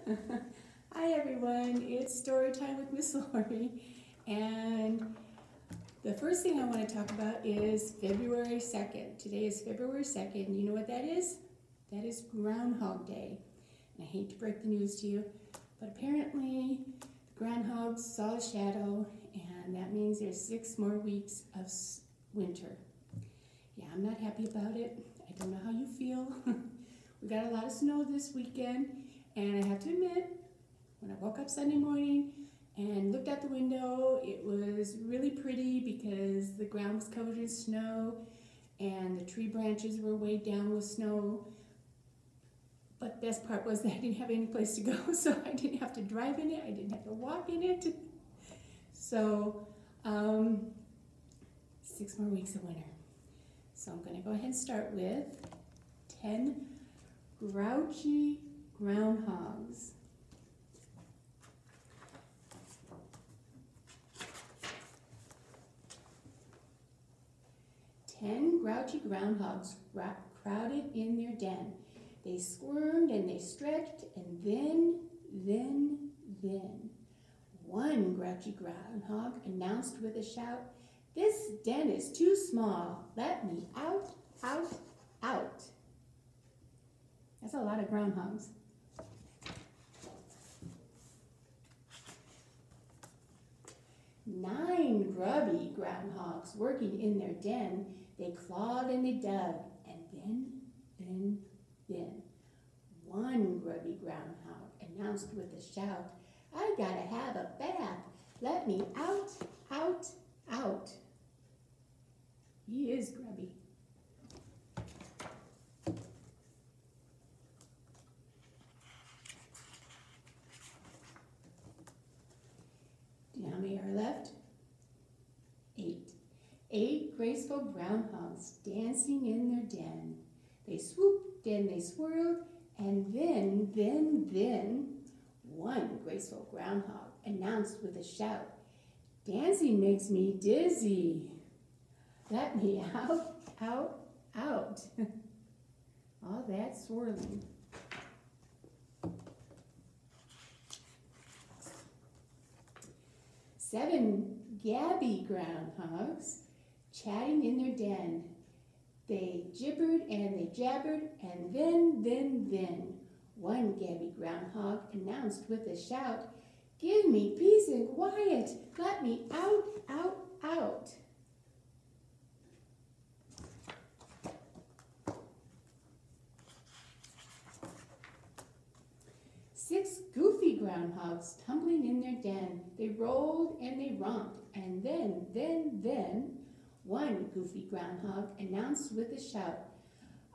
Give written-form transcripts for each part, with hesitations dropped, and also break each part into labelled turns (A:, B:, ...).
A: Hi everyone, it's story time with Miss Laurie, and the first thing I want to talk about is February 2nd. Today is February 2nd. You know what that is? That is Groundhog Day. And I hate to break the news to you, but apparently the groundhogs saw a shadow, and that means there's 6 more weeks of winter. Yeah, I'm not happy about it. I don't know how you feel. We got a lot of snow this weekend, and I have to admit, when I woke up Sunday morning and looked out the window, it was really pretty because the ground was covered in snow and the tree branches were weighed down with snow. But the best part was that I didn't have any place to go, so I didn't have to drive in it, I didn't have to walk in it. So, 6 more weeks of winter. So I'm going to go ahead and start with 10 grouchy groundhogs. Ten grouchy groundhogs crowded in their den. They squirmed and they stretched, and then, one grouchy groundhog announced with a shout, "This den is too small. Let me out, out, out." That's a lot of groundhogs. Nine grubby groundhogs working in their den. They clawed and they dug, and then, one grubby groundhog announced with a shout, "I gotta have a bath. Let me out, out, out." He is grubby. Do you know how many are left? 8. 8 graceful groundhogs dancing in their den. They swooped and they swirled, and then, one graceful groundhog announced with a shout, "Dancing makes me dizzy. Let me out, out, out." All that swirling. 7 gabby groundhogs chatting in their den. They gibbered and they jabbered, and then, one gabby groundhog announced with a shout, "Give me peace and quiet. Let me out, out, out." Six goofy groundhogs tumbling in their den. They rolled and they romped, and then, one goofy groundhog announced with a shout,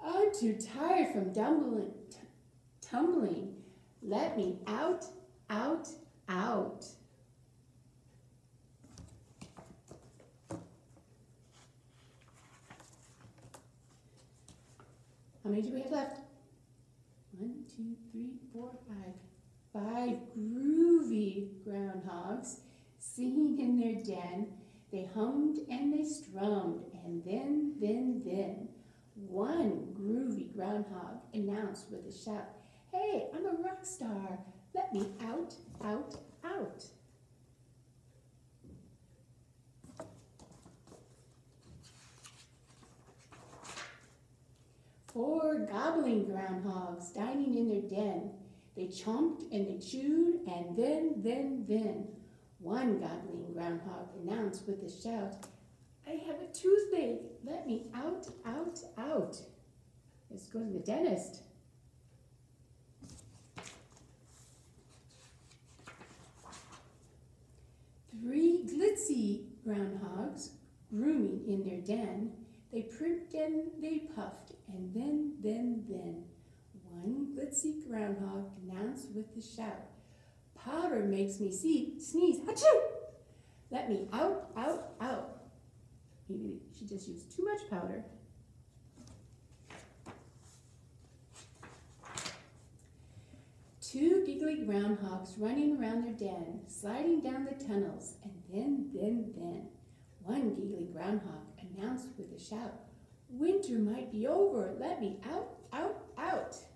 A: "I'm too tired from tumbling. Let me out, out, out." How many do we have left? 1, 2, 3, 4, 5. 5 groovy groundhogs singing in their den. They hummed and they strummed, and then, one groovy groundhog announced with a shout, "Hey, I'm a rock star. Let me out, out, out." Four gobbling groundhogs dining in their den. They chomped and they chewed, and then, one gobbling groundhog announced with a shout, "I have a toothache. Let me out, out, out." Let's go to the dentist. 3 glitzy groundhogs grooming in their den. They pricked and they puffed, and then, one glitzy groundhog announced with a shout, "Powder makes me sneeze. Achoo! Let me out, out, out." Maybe she just used too much powder. 2 giggly groundhogs running around their den, sliding down the tunnels, and then, one giggly groundhog announced with a shout, "Winter might be over. Let me out, out, out."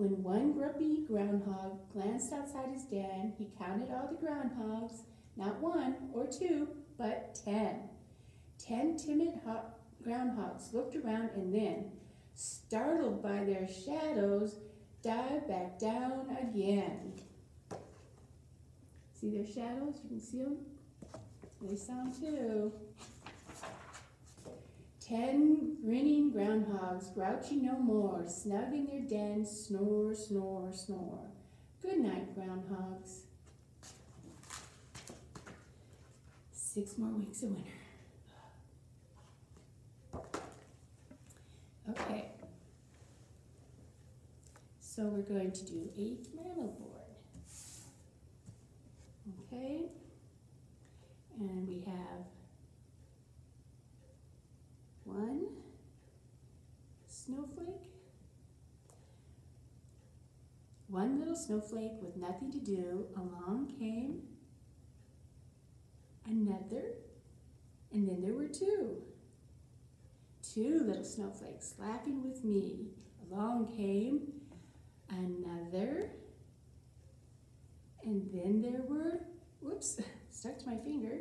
A: When one grumpy groundhog glanced outside his den, he counted all the groundhogs, not one or two, but 10. 10 timid groundhogs looked around and then, startled by their shadows, dived back down again. See their shadows? You can see them? They sound too. 10 grinning groundhogs, grouchy no more, snug in their den, snore, snore, snore. Good night, groundhogs. 6 more weeks of winter. Okay. So we're going to do a flannel board. Okay. And we have 1 snowflake, 1 little snowflake with nothing to do. Along came another, and then there were 2. 2 little snowflakes laughing with me. Along came another, and then there were, whoops, stuck to my finger,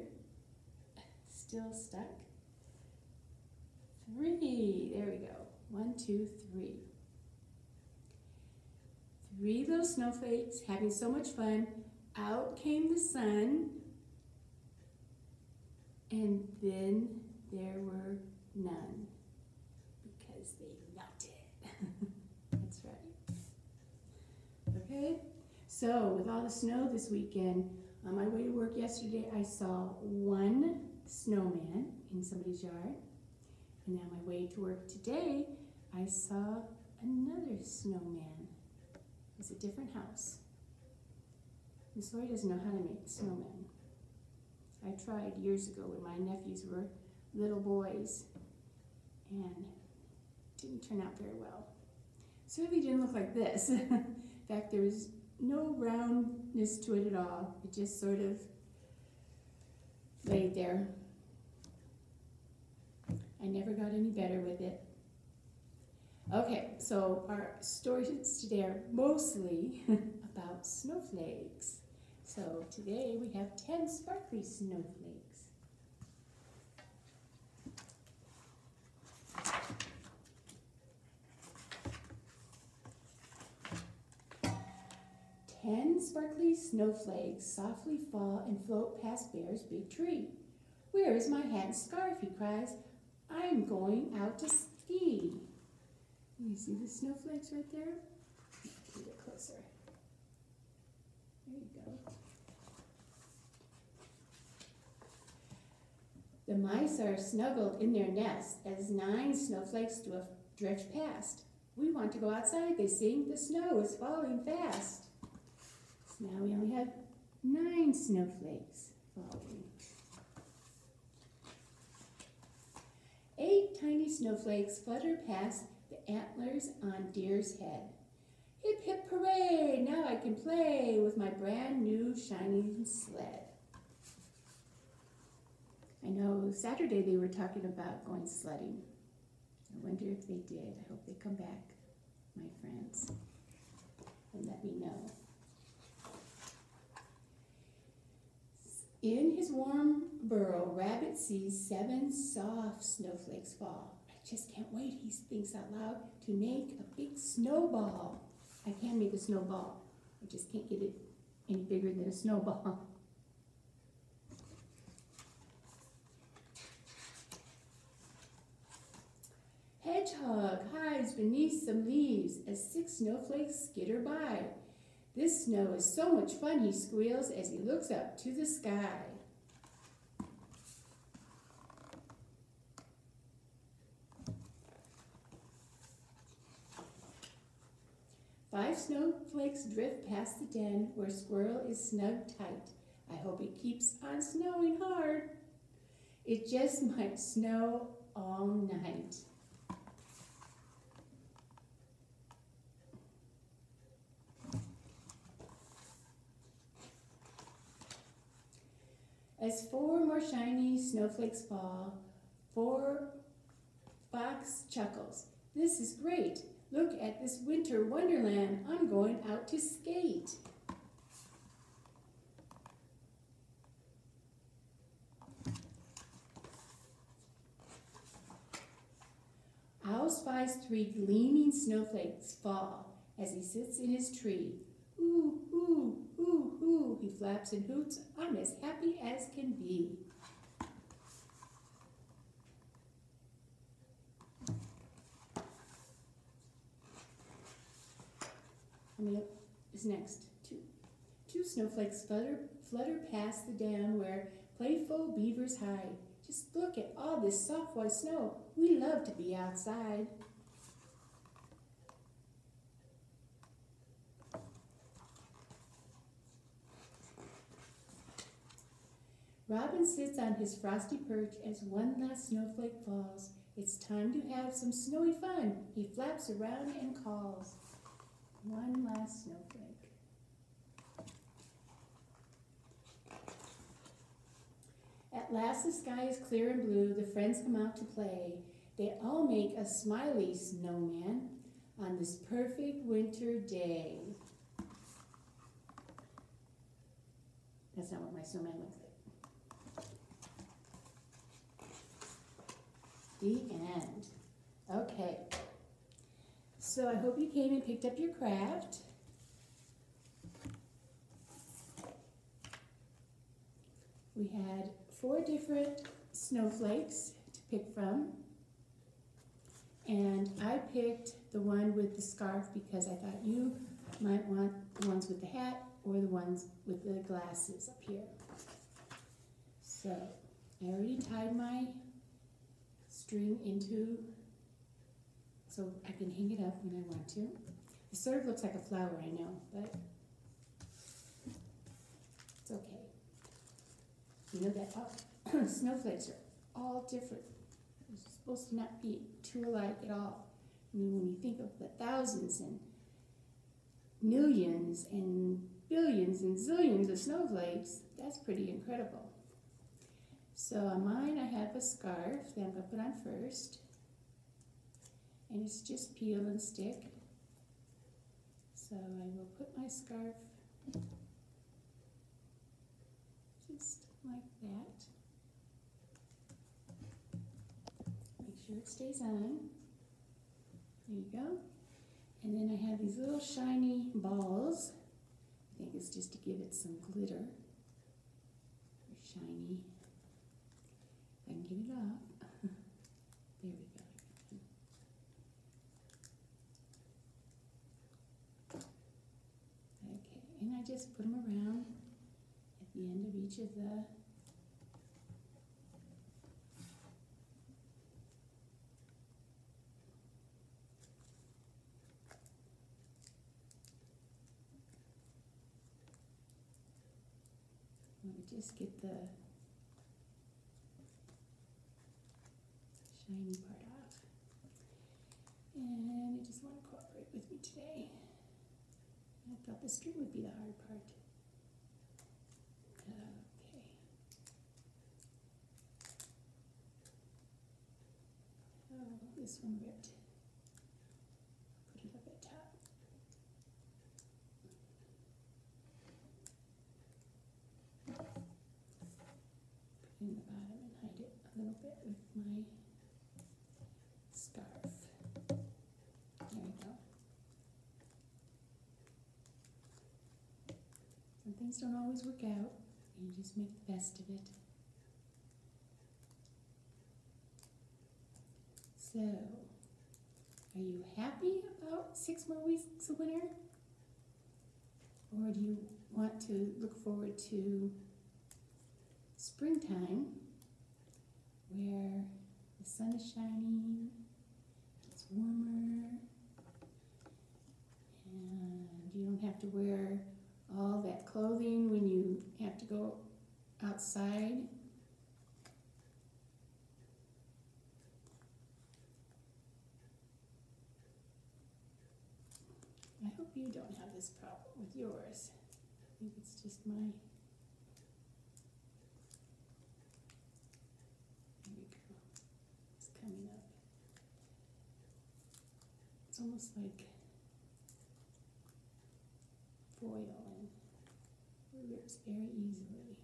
A: still stuck. 3, there we go. 1, 2, 3. 3 little snowflakes having so much fun. Out came the sun, and then there were none because they melted. That's right. Okay, so with all the snow this weekend, on my way to work yesterday, I saw 1 snowman in somebody's yard. And on my way to work today, I saw another snowman. It was a different house. Miss Laurie doesn't know how to make snowmen. I tried years ago when my nephews were little boys, and it didn't turn out very well. Certainly didn't look like this. In fact, there was no roundness to it at all. It just sort of laid there. I never got any better with it. Okay, so our stories today are mostly about snowflakes. So today we have 10 sparkly snowflakes. Ten sparkly snowflakes softly fall and float past Bear's big tree. Where is my hat and scarf, he cries. I'm going out to ski. You see the snowflakes right there? Get it closer. There you go. The mice are snuggled in their nest as 9 snowflakes drift past. We want to go outside, they sing. The snow is falling fast. So now we only have 9 snowflakes falling. 8 tiny snowflakes flutter past the antlers on Deer's head. Hip, hip, hooray! Now I can play with my brand new shining sled. I know Saturday they were talking about going sledding. I wonder if they did. I hope they come back, my friends, and let me know. In his warm burrow, Rabbit sees 7 soft snowflakes fall. I just can't wait, he thinks out loud, to make a big snowball. I can make a snowball. I just can't get it any bigger than a snowball. Hedgehog hides beneath some leaves as 6 snowflakes skitter by. This snow is so much fun, he squeals as he looks up to the sky. Five snowflakes drift past the den where Squirrel is snug tight. I hope it keeps on snowing hard. It just might snow all night. As 4 more shiny snowflakes fall, Fox chuckles. This is great. Look at this winter wonderland. I'm going out to skate. Owl spies 3 gleaming snowflakes fall as he sits in his tree. Ooh, ooh, ooh, ooh, he flaps and hoots. I'm as happy as can be. Coming up is next. Two snowflakes flutter past the dam where playful beavers hide. Just look at all this soft white snow. We love to be outside. Robin sits on his frosty perch as one last snowflake falls. It's time to have some snowy fun. He flaps around and calls. One last snowflake. At last the sky is clear and blue. The friends come out to play. They all make a smiley snowman on this perfect winter day. That's not what my snowman looks like. The end. Okay. So I hope you came and picked up your craft. We had 4 different snowflakes to pick from. And I picked the one with the scarf because I thought you might want the ones with the hat or the ones with the glasses up here. So I already tied my string into, so I can hang it up when I want to. It sort of looks like a flower, I know, but it's okay. You know that snowflakes are all different. They're supposed to not be too alike at all. I mean, when you think of the thousands and millions and billions and zillions of snowflakes, that's pretty incredible. So on mine I have a scarf that I'm going to put on first. And it's just peel and stick. So I will put my scarf just like that. Make sure it stays on. There you go. And then I have these little shiny balls. I think it's just to give it some glitter. They're shiny. If I can get it off. There we go. Okay, and I just put them around at the end of each of the just get the shiny part off. And you just want to cooperate with me today. I thought the string would be the hard part. Okay. Oh, this one ripped. Put it up at top. In the bottom and hide it a little bit with my scarf. There we go. Some things don't always work out. You just make the best of it. So, are you happy about 6 more weeks of winter? Or do you want to look forward to springtime, where the sun is shining, it's warmer, and you don't have to wear all that clothing when you have to go outside? I hope you don't have this problem with yours. I think it's just my coming up. It's almost like foil and it rips very easily.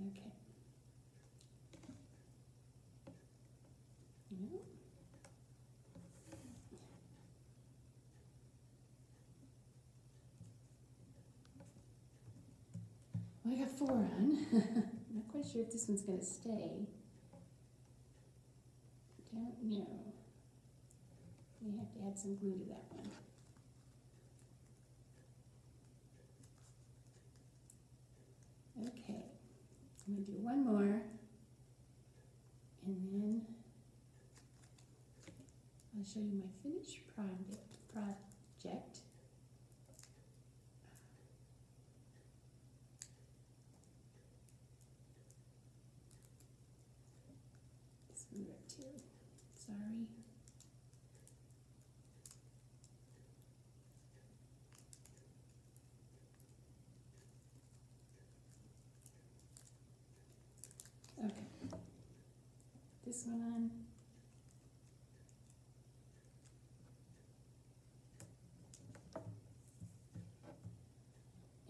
A: Okay. No. Well, I got 4 on. Not quite sure if this one's going to stay. Don't know. We have to add some glue to that one. Okay, I'm going to do one more, and then I'll show you my finished project. This one ripped too. Sorry. Okay. This one on.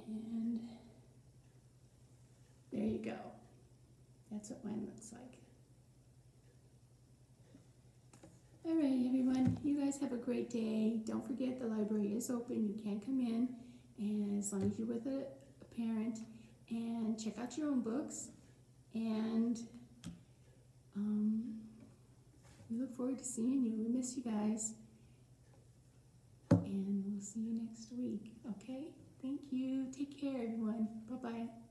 A: And there you go. That's what mine looks like. All right, everyone. You guys have a great day. Don't forget the library is open. You can come in, and as long as you're with a parent, and check out your own books. And we look forward to seeing you. We miss you guys. And we'll see you next week. Okay? Thank you. Take care, everyone. Bye-bye.